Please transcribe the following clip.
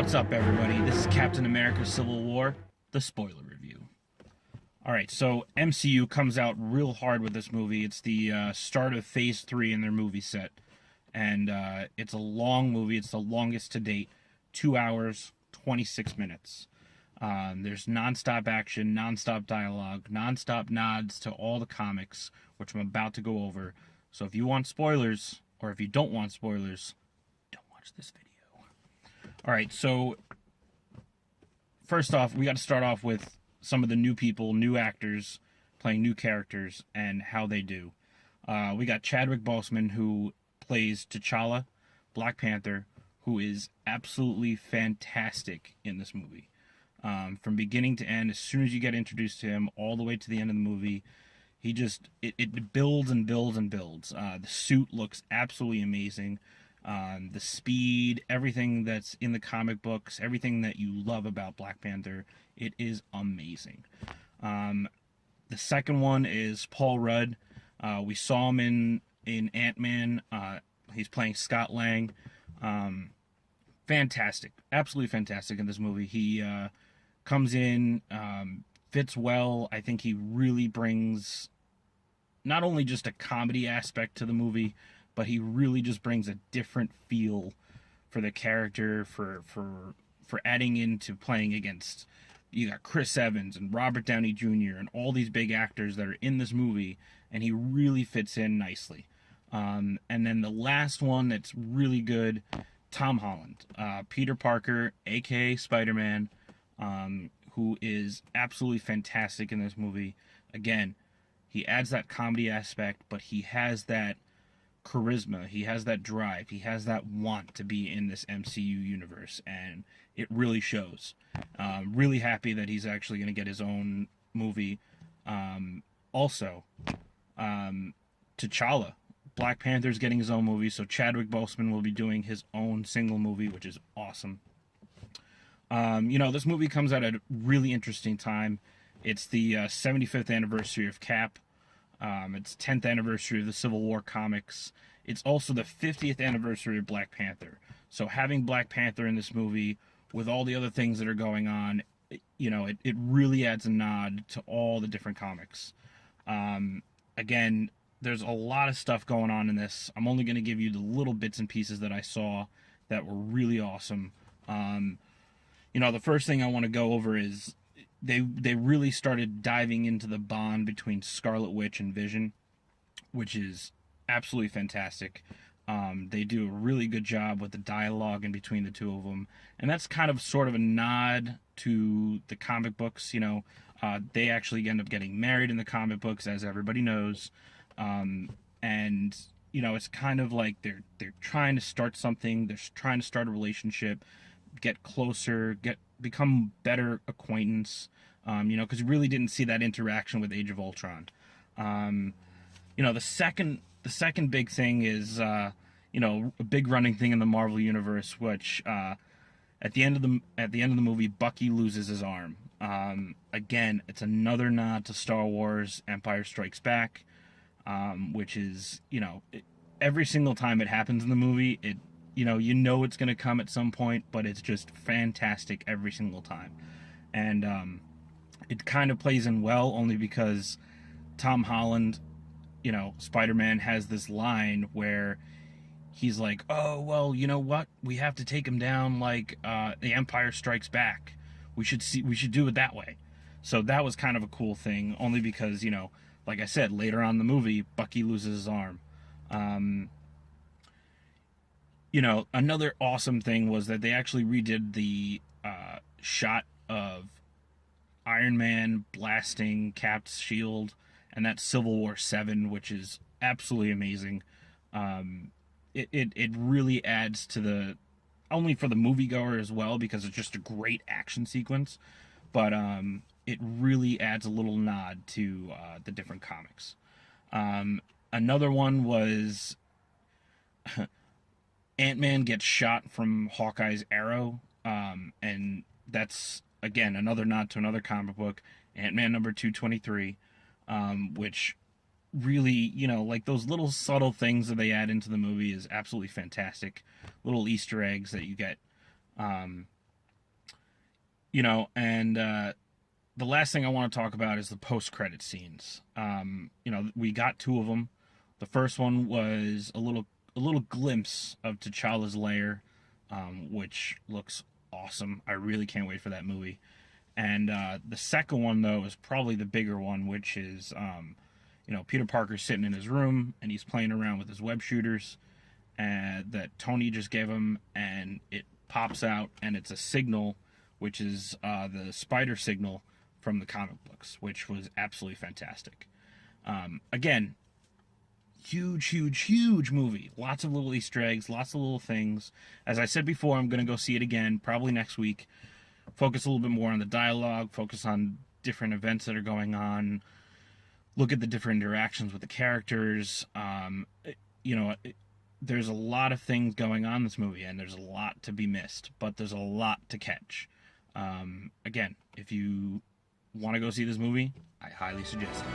What's up, everybody? This is Captain America Civil War, the spoiler review. Alright, so MCU comes out real hard with this movie. It's the start of Phase 3 in their movie set. And it's a long movie. It's the longest to date. 2 hours, 26 minutes. There's non-stop action, non-stop dialogue, non-stop nods to all the comics, which I'm about to go over. So if you want spoilers, or if you don't want spoilers, don't watch this video. Alright, so first off, we got to start off with some of the new people, new actors, playing new characters, and how they do. We got Chadwick Boseman, who plays T'Challa, Black Panther, who is absolutely fantastic in this movie. From beginning to end, as soon as you get introduced to him, all the way to the end of the movie, it builds and builds and builds. The suit looks absolutely amazing. The speed, everything that's in the comic books, everything that you love about Black Panther, it is amazing. The second one is Paul Rudd. We saw him in Ant-Man. He's playing Scott Lang. Fantastic, absolutely fantastic in this movie. He comes in, fits well. I think he really brings not only just a comedy aspect to the movie, but he really just brings a different feel for the character, for adding into playing against, you got Chris Evans and Robert Downey Jr. and all these big actors that are in this movie, and he really fits in nicely. And then the last one that's really good, Tom Holland, Peter Parker, aka Spider-Man, who is absolutely fantastic in this movie. Again, he adds that comedy aspect, but he has that charisma, he has that drive, he has that want to be in this MCU universe, and it really shows. Really happy that he's actually going to get his own movie. Also, T'Challa, Black Panther's getting his own movie, so Chadwick Boseman will be doing his own single movie, which is awesome. This movie comes out at a really interesting time. It's the 75th anniversary of Cap. It's 10th anniversary of the Civil War comics. It's also the 50th anniversary of Black Panther. So having Black Panther in this movie, with all the other things that are going on, it really adds a nod to all the different comics. Again, there's a lot of stuff going on in this. I'm only going to give you the little bits and pieces that I saw that were really awesome. The first thing I want to go over is they really started diving into the bond between Scarlet Witch and Vision, which is absolutely fantastic. They do a really good job with the dialogue in between the two of them, and that's kind of sort of a nod to the comic books. They actually end up getting married in the comic books, as everybody knows, and it's kind of like they're trying to start something. They're trying to start a relationship, get closer, become better acquaintance, because you really didn't see that interaction with Age of Ultron. The second big thing is, a big running thing in the Marvel universe, which at the end of the movie, Bucky loses his arm. Again, it's another nod to Star Wars: Empire Strikes Back, which is, every single time it happens in the movie, it's going to come at some point, but it's just fantastic every single time. And it kind of plays in well, only because Tom Holland, Spider-Man, has this line where he's like, oh, well, you know what? We have to take him down like the Empire Strikes Back. We should do it that way. So that was kind of a cool thing, only because, like I said, later on in the movie, Bucky loses his arm. Another awesome thing was that they actually redid the shot of Iron Man blasting Cap's shield, and that's Civil War 7, which is absolutely amazing. It really adds to the, only for the moviegoer as well, because it's just a great action sequence, but it really adds a little nod to the different comics. Another one was Ant-Man gets shot from Hawkeye's arrow, and that's, again, another nod to another comic book, Ant-Man number 223, which really, like those little subtle things that they add into the movie is absolutely fantastic. Little Easter eggs that you get. And the last thing I want to talk about is the post-credit scenes. We got two of them. The first one was a little glimpse of T'Challa's lair, which looks awesome. I really can't wait for that movie. And the second one, though, is probably the bigger one, which is, Peter Parker's sitting in his room and he's playing around with his web shooters that Tony just gave him, and it pops out, and it's a signal, which is the spider signal from the comic books, which was absolutely fantastic. Again, huge movie. Lots of little Easter eggs, lots of little things. As I said before, I'm going to go see it again, probably next week. Focus a little bit more on the dialogue, focus on different events that are going on, look at the different interactions with the characters. There's a lot of things going on in this movie, and there's a lot to be missed, but there's a lot to catch. Again, if you want to go see this movie, I highly suggest it.